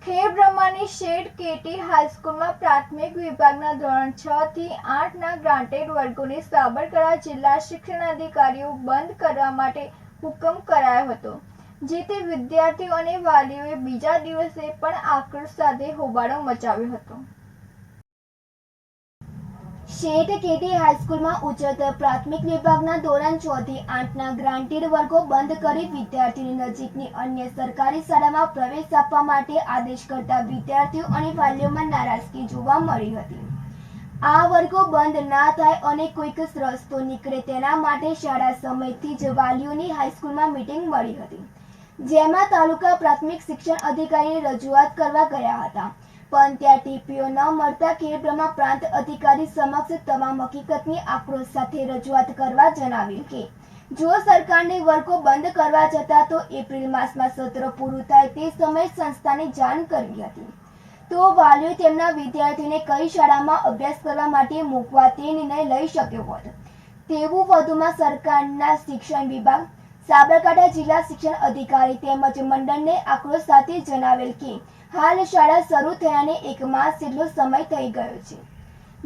ખેડબ્રહ્માની શેઠ KT હાઈસ્કૂલમાં પ્રાથમિક વિભાગના ધોરણ 6 થી 8ના ગ્રાન્ટેડ વર્ગોને સાબરકાંઠા જિલ્લા શિક્ષણાધિકારીઓ બંધ કરવા માટે હુકમ કરાયો હતો, જેથી વિદ્યાર્થીઓ અને વાલીઓએ બીજા દિવસે પણ આક્રોશ સાથે હોબાળો મચાવ્યો હતો। શેઠ કેટી હાઈસ્કૂલમાં ઉચ્ચતર પ્રાથમિક વિભાગના ધોરણ 6 થી 8ના ગ્રાન્ટેડ વર્ગો બંધ કરી વિદ્યાર્થીઓને નજીકની અન્ય સરકારી શાળામાં પ્રવેશ આપવા માટે આદેશ કરતા વિદ્યાર્થીઓ અને વાલીઓમાં નારાજગી જોવા મળી હતી। આ વર્ગો બંધ ના થાય અને કોઈક રસ્તો નીકળે તેના માટે શાળા સમિતિથી જ વાલીઓની હાઈસ્કૂલમાં મીટિંગ મળી હતી, જેમાં તાલુકા પ્રાથમિક શિક્ષણ અધિકારીને રજૂઆત કરવા ગયા હતા, પણ ત્યાં ટીપીઓ ન મળતા ખેડબ્રહ્મા પ્રાંત અધિકારી સમક્ષ તમામ હકીકતની આક્રોશ સાથે રજૂઆત કરવા જણાવ્યું કે જો સરકારને વર્ગો બંધ કરવા જતા તો એપ્રિલ માસમાં સત્ર પૂરું થાય તે સમયે સંસ્થાને જાણ કરવી હતી, તો વાલીઓ તેમના વિદ્યાર્થીઓને કઈ શાળામાં અભ્યાસ કરવા માટે મૂકવા તે નિર્ણય લઈ શક્યો હોત તેવું વધુમાં સરકારના શિક્ષણ વિભાગ, સાબરકાંઠા જિલ્લા શિક્ષણ અધિકારી તેમજ મંડળને આક્રોશ સાથે જણાવેલ કે હાલ શાળા શરૂ થયાને 1 માસ જેટલો સમય થઈ ગયો છે,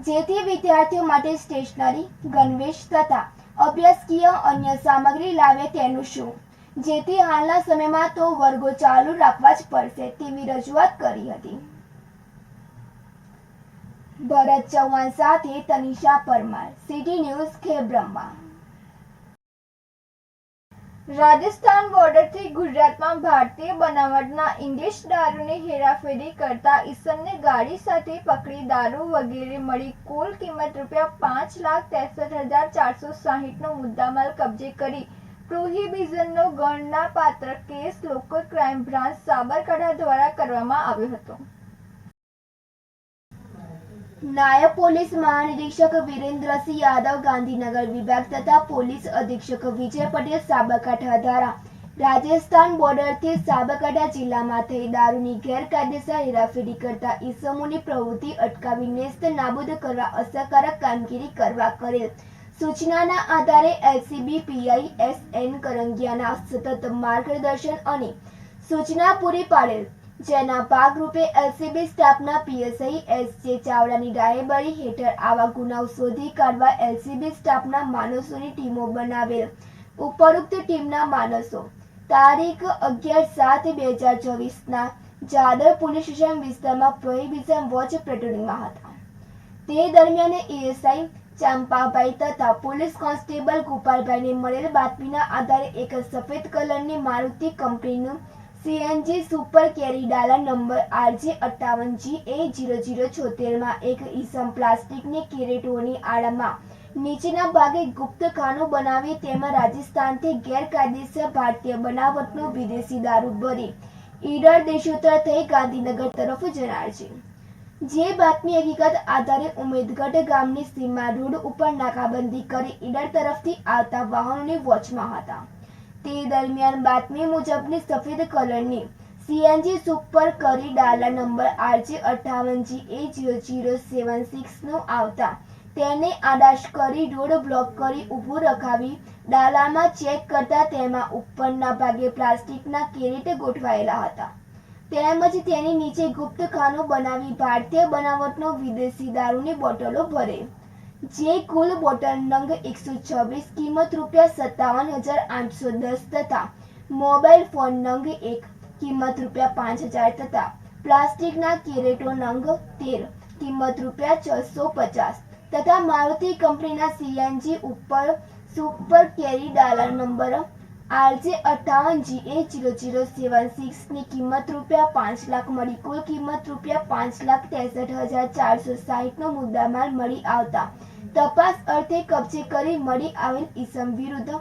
જેથી વિદ્યાર્થીઓ માટે સ્ટેશનરી, ગણવેશ તથા અભ્યાસકીય અન્ય સામગ્રી લાવે તેનું શું, જેથી હાલના સમયમાં તો વર્ગો ચાલુ રાખવા જ પડશે તેવી રજૂઆત કરી હતી। ભરત ચૌહાણ સાથે તનિષા પરમાર, સિટી ન્યૂઝ, ખેડબ્રહ્મા। રાજસ્થાન બોર્ડરથી ગુજરાતમાં ભારતીય બનાવટના ઇંગ્લિશ દારૂની હેરાફેરી કરતા ઈસમને ગાડી સાથે પકડી દારૂ વગેરે મળી કુલ કિંમત ₹5,63,460નો મુદ્દામાલ કબજે કરી પ્રોહિબિશનનો ગણનાપાત્ર case local crime branch Sabarkantha દ્વારા કરવામાં આવ્યો હતો। નાયબ પોલીસ મહાનિરીક્ષક વિરેન્દ્રસિંહ યાદવ ગાંધીનગર વિભાગ તથા પોલીસ અધિક્ષક વિજય પટેલ સાબરકાંઠા દ્વારા રાજસ્થાન બોર્ડરથી સાબરકાંઠા જિલ્લામાં થઈ દારૂની ગેરકાયદેસર હેરાફેરી કરતા ઈસમોની પ્રવૃત્તિ અટકાવી નેસ્ત નાબૂદ કરવા અસરકારક કામગીરી કરવા કરેલ સૂચનાના આધારે એલસીબી પીઆઈ એસએન કરંગિયાના સતત માર્ગદર્શન અને સૂચના પૂરી પાડેલ, જેના ભાગરૂપે એલસીબી સ્ટાફના પીએસઆઈ એસ.જે. ચાવડાની રાહેબરી હેઠળ આવા ગુનાઓ શોધી કાઢવા એલસીબી સ્ટાફના માણસોની ટીમો બનાવેલ। ઉપરોક્ત ટીમના માણસો તારીખ 11/7/2024ના જાદર પોલીસ સ્ટેશન વિસ્તારમાં પ્રોહિબિશન વોચ પેટ્રોલિંગમાં હતા, તે દરમિયાન એએસઆઈ ચાંપાભાઈ તથા પોલીસ કોન્સ્ટેબલ ગોપાલભાઈને મળેલ બાતમીના આધારે એક સફેદ કલરની મારુતિ કંપનીનું સીએનજી સુપર કેરી ડાલા નંબર RJ58GA0076માં એક ઈસમ પ્લાસ્ટિકની કેરેટોની આડમાં નીચેના ભાગે ગુપ્તખાનું બનાવી તેમાં રાજસ્થાનથી ગેરકાયદેસર ભારતીય બનાવટનો વિદેશી દારૂ ભરી ઈડર દેશોત્તર થઈ ગાંધીનગર તરફ જનાર છે, જે બાતમી હકીકત આધારે ઉમેદગઢ ગામની સીમા રોડ ઉપર નાકાબંધી કરી ઈડર તરફથી આવતા વાહનોની વોચમાં હતા, તે દરમિયાન બાતમી મુજબની સફેદ કલરની સીએનજી સુપર કરી ડાલા નંબર RJ58GA0076નો આવતા તેને આડાશ કરી રોડ બ્લોક કરી ઊભું રખાવી ડાલામાં ચેક કરતા તેમાં ઉપરના ભાગે પ્લાસ્ટિકના કેરેટ ગોઠવાયેલા હતા, તેમજ તેની નીચે ગુપ્તખાનું બનાવી ભારતીય બનાવટનો વિદેશી દારૂની બોટલો ભરે, જે કુલ બોટલ નંગ 126 કિંમત ₹57,810 તથા મોબાઈલ ફોન નંગ 1 કિંમત ₹5,000 તથા પ્લાસ્ટિકના કેરેટો નંગ 13 કિંમત ₹650 તથા મારુતિ કંપનીના સીએનજી ઉપર સુપર કેરી ડાલા નંબર RJ58GA0076ની કિંમત ₹5 લાખ મળી કુલ કિંમત ₹5,63,460નો મુદ્દામાલ મળી આવતા તપાસ અર્થે કબજે કરી મળી આવેલ ઈસમ વિરુદ્ધ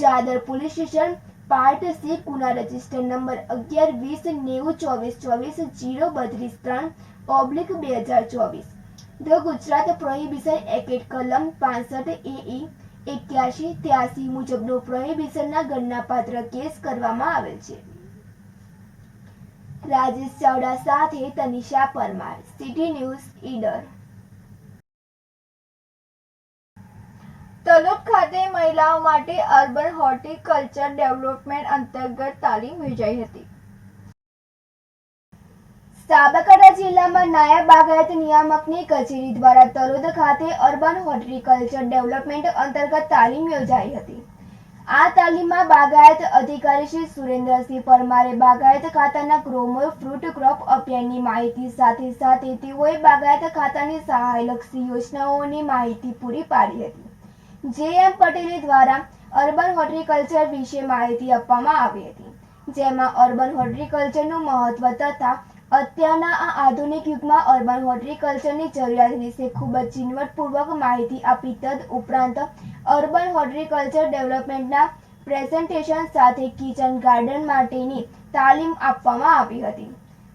જાદર પોલીસ સ્ટેશન પાર્ટ સી ગુના register number 11-2024-032-3/2024 the Gujarat prohibition act કલમ 65 AE 81-83 મુજબનો પ્રોહિબિશનના ગણનાપાત્ર કેસ કરવામાં આવેલ છે। રાજેશ ચાવડા સાથે તનિષા પરમાર, સિટી ન્યૂઝ, ઈડર। તલોદ ખાતે મહિલાઓ માટે અર્બન હોર્ટિકલ્ચર ડેવલપમેન્ટ અંતર્ગત તાલીમ યોજાઈ હતી। સાબરકાંઠા જિલ્લામાં નાયબ બાગાયત નિયામકની કચેરી દ્વારા તલોદ ખાતે અર્બન હોર્ટિકલ્ચર ડેવલપમેન્ટ અંતર્ગત તાલીમ યોજાઈ હતી. આ તાલીમમાં બાગાયત અધિકારી શ્રી સુરેન્દ્રસિંહ પરમારે બાગાયત ખાતાના ગ્રોમોર ફ્રૂટ ક્રોપ અભિયાનની માહિતી સાથે સાથે તેઓએ બાગાયત ખાતાની સહાયલક્ષી યોજનાઓની માહિતી પૂરી પાડી હતી. જે.એમ. પટેલ દ્વારા અર્બન હોર્ટિકલ્ચર વિશે માહિતી આપવામાં આવી હતી, જેમાં અર્બન હોર્ટિકલ્ચરનું મહત્વ તથા અત્યારના આ આધુનિક યુગમાં અર્બન હોર્ટિકલ્ચરની જરૂરિયાત વિશે ખૂબ જ ઝીણવટપૂર્વક માહિતી આપી. તદ ઉપરાંત અર્બન હોર્ટિકલ્ચર ડેવલપમેન્ટના પ્રેઝન્ટેશન સાથે કિચન ગાર્ડન માટેની તાલીમ આપવામાં આવી હતી.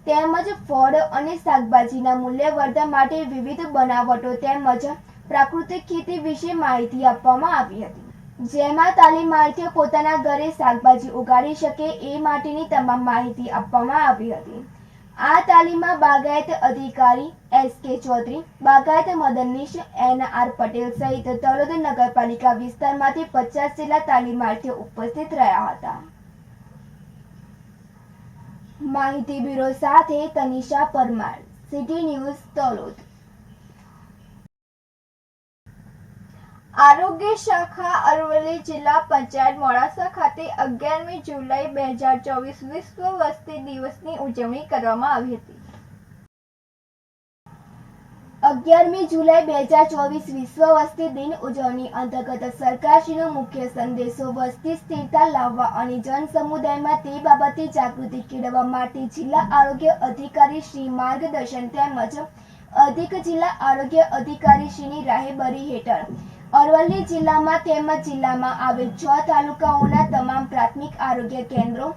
તેમજ ફળ અને શાકભાજીના મૂલ્યવર્ધન માટે વિવિધ બનાવટો તેમજ પ્રાકૃતિક ખેતી વિશે માહિતી આપવામાં આવી હતી, જેમાં તાલીમાર્થીઓ પોતાના ઘરે શાકભાજી ઉગાડી શકે એ માટેની તમામ માહિતી આપવામાં આવી હતી. આ તાલીમમાં બાગાયત અધિકારી એસ.કે. ચૌધરી, બાગાયત મદદનીશ એન.આર. પટેલ સહિત તલોદ નગરપાલિકા વિસ્તારમાંથી 50 જેટલા તાલીમાર્થીઓ ઉપસ્થિત રહ્યા હતા. માહિતી બ્યુરો સાથે તનિષા પરમાર, સિટી ન્યૂઝ, તલોદ. આરોગ્ય શાખા અરવલ્લી જિલ્લા પંચાયત મોડાસા ખાતે 11મી જુલાઈ 2024 વિશ્વ વસ્તી દિવસની ઉજવણી કરવામાં આવી હતી. 11મી જુલાઈ 2024 વિશ્વ વસ્તી દિન ઉજવણી અંતર્ગત સરકારશ્રીનો મુખ્ય સંદેશો વસ્તી સ્થિરતા લાવવા અને જન સમુદાયમાં તે બાબતે જાગૃતિ કેળવવા માટે જિલ્લા આરોગ્ય અધિકારી શ્રી માર્ગદર્શન તેમજ અધિક જિલ્લા આરોગ્ય અધિકારી શ્રીની રાહેબરી હેઠળ અરવલ્લી જિલ્લામાં તેમજ જિલ્લામાં આવેલ 6 તાલુકાઓના તમામ પ્રાથમિક આરોગ્ય કેન્દ્રો,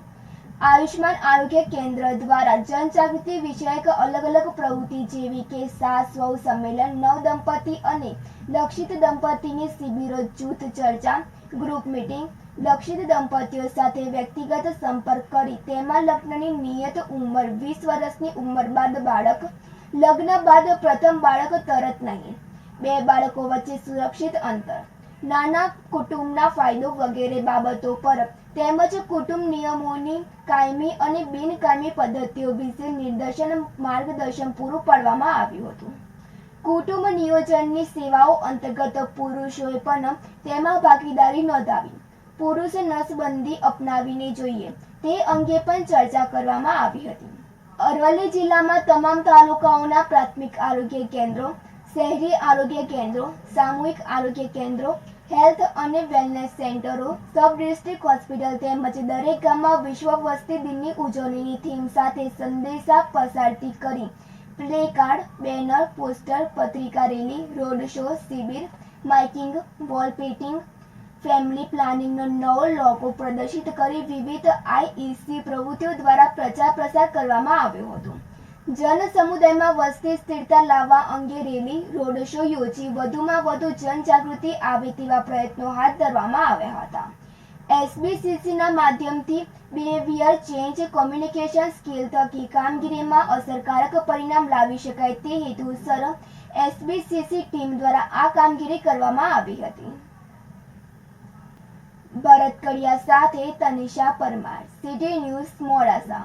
આયુષ્માન આરોગ્ય કેન્દ્ર દ્વારા જનજાગૃતિ વિષયક અલગ અલગ પ્રવૃત્તિ જેવી કે સાસ વહુ સંમેલન, નવદંપતિ અને લક્ષિત દંપતીની શિબિરો, જૂથ ચર્ચા, ગ્રુપ મીટિંગ, લક્ષિત દંપતીઓ સાથે વ્યક્તિગત સંપર્ક કરી તેમાં લગ્નની નિયત ઉંમર 20 વર્ષની ઉંમર બાદ બાળક, લગ્ન બાદ પ્રથમ બાળક તરત નહીં, 2 બાળકો વચ્ચે સુરક્ષિત અંતર, નાના કુટુંબના ફાયદો વગેરે બાબતો પર તેમજ કુટુંબ નિયમોની કાયમી અને બિનકાયમી પદ્ધતિઓ વિશે માર્ગદર્શન પૂરું પાડવામાં આવ્યું હતું. કુટુંબ નિયોજનની સેવાઓ અંતર્ગત પુરુષોએ પણ તેમાં ભાગીદારી નોંધાવી પુરુષ નસબંધી અપનાવીને જોઈએ તે અંગે પણ ચર્ચા કરવામાં આવી હતી. અરવલ્લી જિલ્લામાં તમામ તાલુકાઓના પ્રાથમિક આરોગ્ય કેન્દ્રો, શહેરી આરોગ્ય કેન્દ્રો, સામૂહિક આરોગ્ય કેન્દ્રો, હેલ્થ અને વેલનેસ સેન્ટરો, સબ ડિસ્ટ્રિક્ટ હોસ્પિટલ તેમજ દરેક ગામમાં વિશ્વ વસ્તી દિનની ઉજવણીની થીમ સાથે સંદેશા પસારતી કરી પ્લે કાર્ડ, બેનર, પોસ્ટર, પત્રિકા રેલી, રોડ શો, શિબિર, માઇકિંગ, વોલ પેઇન્ટિંગ, ફેમિલી પ્લાનિંગનો નવો લોગો પ્રદર્શિત કરી વિવિધ આઈઈસી પ્રવૃત્તિઓ દ્વારા પ્રચાર પ્રસાર કરવામાં આવ્યો હતો. જન સમુદાયમાં વસ્તી સ્થિરતા લાવવા અંગે રેલી, રોડ શો યોજી વધુમાં વધુ જનજાગૃતિ આવે તેવા પ્રયત્નો હાથ ધરવામાં આવ્યા હતા. એસબીસીસીના માધ્યમથી બિહેવિયર ચેન્જ કોમ્યુનિકેશન સ્કિલ થકી કામગીરીમાં અસરકારક પરિણામ લાવી શકાય તે હેતુસર એસબીસીસી ટીમ દ્વારા આ કામગીરી કરવામાં આવી હતી. ભરત કડિયા સાથે તનિષા પરમાર, સિટી ન્યૂઝ, મોડાસા.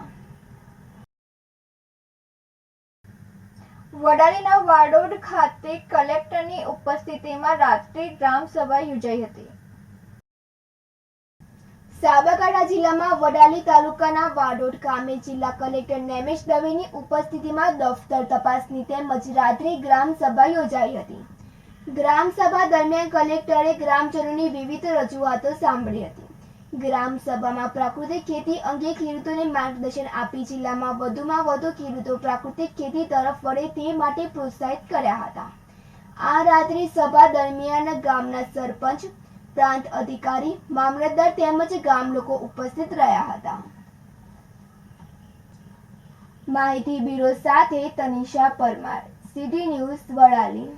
વડાલીના વાડોડ ખાતે કલેક્ટરની ઉપસ્થિતિમાં રાત્રિ ગ્રામ સભા યોજાઈ હતી. સાબરકાંઠા જિલ્લામાં વડાલી તાલુકાના વાડોડ ગામે જિલ્લા કલેક્ટર નેમેશ દવેની ઉપસ્થિતિમાં દફતર તપાસની તેમજ રાત્રિ ગ્રામ સભા યોજાઈ હતી. ગ્રામ સભા દરમિયાન કલેક્ટરે ગ્રામજનોની વિવિધ રજૂઆતો સાંભળી હતી. ગ્રામ સભામાં પ્રાકૃતિક ખેતી અંગે ખેડૂતોને માર્ગદર્શન આપી જિલ્લામાં વધુમાં વધુ ખેડૂતો પ્રાકૃતિક ખેતી તરફ વળે તે માટે પ્રોત્સાહિત કર્યા હતા. આ રાત્રિ સભા દરમિયાન ગામના સરપંચ, પ્રાંત અધિકારી, મામલતદાર તેમજ ગામ લોકો ઉપસ્થિત રહ્યા હતા. માહિતી બ્યુરો સાથે તનિષા પરમાર, સિટી ન્યૂઝ, વડાલી.